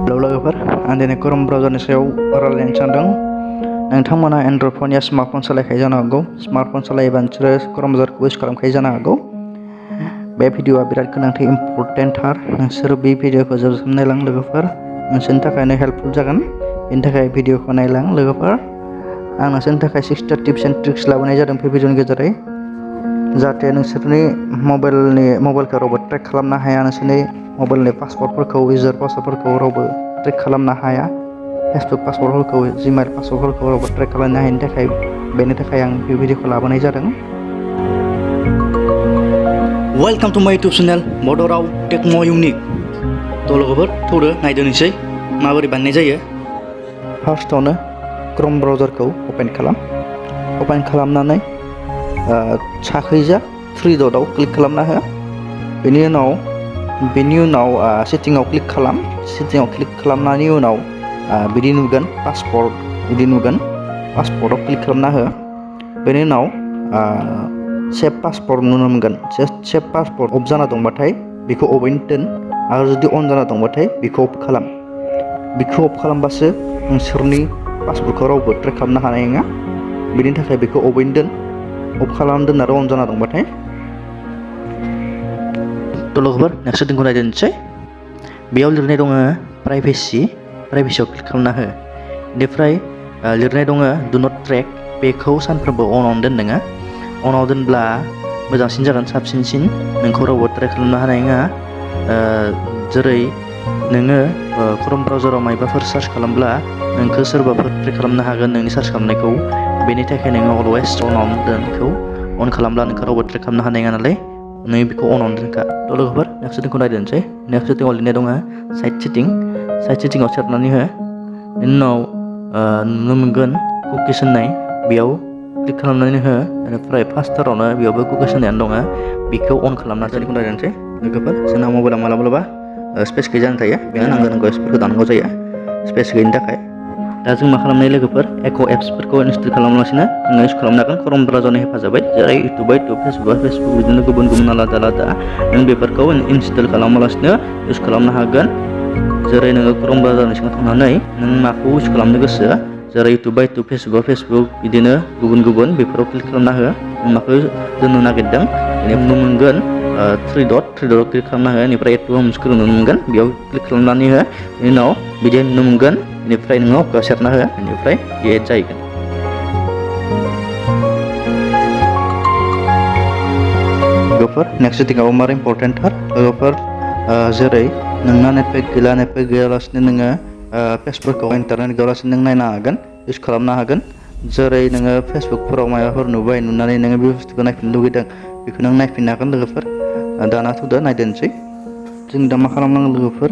Halo logofer, आं दिनै Chrome ब्राउजारनि सायाव रायज्लायनो सानदों। नोंथांमोना एन्ड्रइड फन या स्मार्टफन सालायखायो जानो हागौ। स्मार्टफन सालायोबा नोंसोरो Chrome ब्राउजारखौ इउज खालामखायो जानो हागौ। बे भिडिअ'आ बिराद गोनांथार इम्परटेन्टथार। नोंसोर बे भिडिअ'खौ जोबजासिम नायलां लोगोफोर, नोंसोरनि थाखायनो हेल्पफुल जागोन। बेनि थाखाय भिडिअ'खौ नायलां लोगोफोर। आं नोंसोरनि थाखाय 6टा टिप्स एन्ड ट्रिक्स लाबोनाय जादों बे भिडिअ'नि गेजेरै, जाहाथे नोंसोरनि मबाइलखौ रावबो ट्रेक खालामनो हाया, नोंसोरनि मबाइलनि पासवर्डफोरखौ, इउजार पासवर्डफोरखौ रावबो ट्रेक खालामनो हाया, फेसबुक पासवर्डफोरखौ, जिमेल पासवर्डफोरखौ रावबो ट्रेक खालामनो हायैनि थाखाय, बेनि थाखाय आं बे भिडिअ'खौ लाबोनाय जादों। वेलकाम टु माय इउटुब चेनेल बड' राव टेक म' इउनिक। थ' लोगोफोर थौदो नायदोनोसै माबोरै बानायनाय जायो। फार्स्टआवनो Chrome ब्राउजारखौ अपेन खालाम। अपेन खालामनानै साखैजा 3 डटआव क्लिक खालामना हो। बेनि उनाव सेटिंआव क्लिक खालाम। सेटिंआव क्लिक खालामनायनि उनाव बिदि नुगोन पासवर्ड, बिदि नुगोन पासवर्डआव क्लिक खालामना हो। बेनि उनाव सेभ पासवर्ड नुनो मोनगोन। सेभ पासवर्ड अफ जाना दंबाथाय बेखौ अफैनो दोन, आरो जुदि अन जाना दंबाथाय बेखौ अफ खालाम। बेखौ अफ खालामबासो नोंसोरनि पासवर्डखौ रावबो ट्रेक खालामनो हानाय नङा। बेनि थाखाय बेखौ अफैनो दोन, अफ खालाम दोन आरो अन जाना दंबाथाय। थ' लोगोफोर नेक्स्ट सेटिंखौ नायदोनोसै। बेयाव लिरनाय दङ प्राइभेसियाव क्लिक खालामना हो। बेनिफ्राय लिरनाय दङ डु नट ट्रेक, बेखौ सानफ्रोमबो अनावनो दोन नोङो। अनाव दोनब्ला मोजांसिन जागोन, साबसिनसिन, नोंखौ रावबो ट्रेक खालामनो हानाय नङा। जेरै नोङो Chrome ब्राउजाराव मायबाफोर सार्च खालामब्ला नोंखौ सोरबाफोर ट्रेक खालामनो हागोन नोंनि सार्च खालामनायखौ। बेनि थाखाय नोङो अलवेज अनावनो दोन बेखौ। अन खालामब्ला नोंखौ रावबो ट्रेक खालामनो हानाय नङा नालाय, नों बेखौ अनावनो दोनखा। थ' लोगोफोर नेक्स्ट सेटिंखौ नायदोनोसै। नेक्स्ट सेटिंआव लिरनाय दङ साइड सेटिंआव सेरनानै हो। बेनि उनाव नुनो मोनगोन कुकिस होननाय, बेयाव क्लिक खालामनानै हो। बेनिफ्राय फार्स्टआवनो बेयावबो कुकिस होननायानो दङ, बेखौ अन खालामना सेटिंखौ नायदोनोसै। लोगोफोर जोंना मबाइला मालाबा स्पेस गैयै जाना थायो, बेनो नांगौ एप्सफोरखौ दानांगौ जायो स्पेस गैयिनि थाखाय। दा जों मा खालामनाय लोगोफोर, एख' एप्सफोरखौ इनस्टल खालामालासिनो जोङो इउज खालामनो हागोन Chrome ब्राउजारनि हेफाजाबै। जेरै इउटुब, फेसबुक, बिदिनो गुबुन आलादा नों बेफोरखौ इनस्टल खालामालासिनो इउज खालामनो हागोन। जेरै नोङो Chrome ब्राउजारनि सिङाव थांनानै नों माखौ इउज खालामनो गोसो, जेरै इउटुब, फेसबुक, बिदिनो गुबुन बेफोराव क्लिक खालामना हो। नों माखौ दोननो नागिरदों बेनिफ्राय नुनो मोनगोन 3 डटआव क्लिक खालामना हो। बेनिफ्राय एड टु हम स्क्रिन नुनो मोनगोन, बेयाव क्लिक खालामनानै हो। बेनि उनाव बिदि नुनो मोनगोन, बेनिफ्राय नोङो अके सेरना हो, बेनिफ्राय बे एड जाहैगोन। लोगोफोर नेक्स्ट सेटिंआबो मार इम्परटेन्टथार लोगोफोर। जेरै नोंना नेटपेक गैयालासिनो नोङो पेजफोरखौ इन्टारनेट गैयालासिनो नों नायनो हागोन, इउज खालामनो हागोन। जेरै नोङो फेसबुकफोराव माबाफोर नुनानै नोङो बे बुस्थुखौ नायफिननो लुगैदों, बेखौ नों नायफिननो हागोन लोगोफोर। दाना थुदो नायदोनोसै। जों दा मा खालामनांगोन लोगोफोर,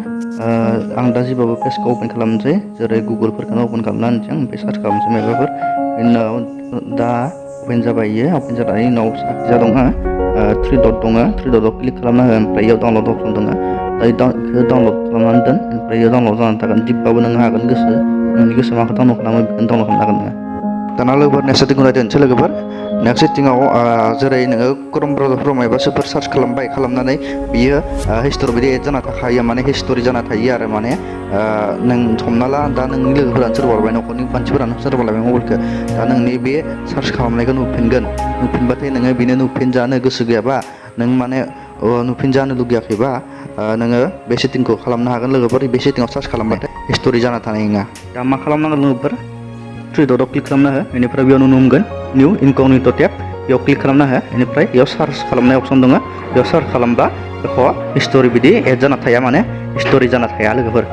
आं दा जेबाबो पेजखौ अपेन खालामनोसै, जेरै गुगोलफोरखौनो अपेन खालामनानै होनोसै आं, ओमफ्राय सार्च खालामनोसै माबाफोर। बेनि उनाव दा अपेन जाबाय, अपेन जानायनि उनाव साखिजा दङ 3 डट दङ, 3 डटआव क्लिक खालामना हो। ओमफ्राय बेयाव डाउनलड अपसन दङ, बेखौ डाउनलड खालामनानै दोन। ओमफ्राय बेयाव डाउनलड जानानै थागोन, दिबबाबो नों हागोन, नोंनि गोसो माखौ डाउनलड खालामो बेखौनो डाउनलड खालामनो हागोन नोङो। दाना लोगोफोर नेक्स्ट सेटिंखौ नायदोनोसै लोगोफोर। नेक्स्ट सेटिंआव जेरै नोङो Chrome ब्राउजारफोराव मायबाफोर सार्च खालामनानै बियो हिस्ट'रि बिदि एड जाना थाखायो, माने हिस्ट'रि जाना थायो आरो माने नों हमना ला दा नोंनि लोगोफोरानो सोरबा हरबाय, न'खरनि मानसिफोरानो सोरबा लाबाय मबाइलखौ, दा नोंनि बे सार्च खालामनायखौ नुफिनबाथाय नोङो बेनो नुफिनजानो गोसो गैयाबा, नों माने नुफिनजानो लुगैयाखैबा नोङो बे सेटिंखौ खालामनो हागोन लोगोफोर। बे सेटिंआव सार्च खालामबाथाय हिस्ट'रि जाना थानाय नङा। दा मा खालामनांगोन लोगोफोर, 3 डटआव क्लिक खालामना हो। बेनिफ्राय बेयाव नुनो मोनगोन निउ इनकगनिट' टेब, बेयाव क्लिक खालामना हो। बेनिफ्राय बेयाव सार्च खालामनाय अपसन दङ, बेयाव सार्च खालामब्ला हिस्ट'रि बिदि एड जाना थाया, माने हिस्ट'रि जाना थाया लोगोफोर।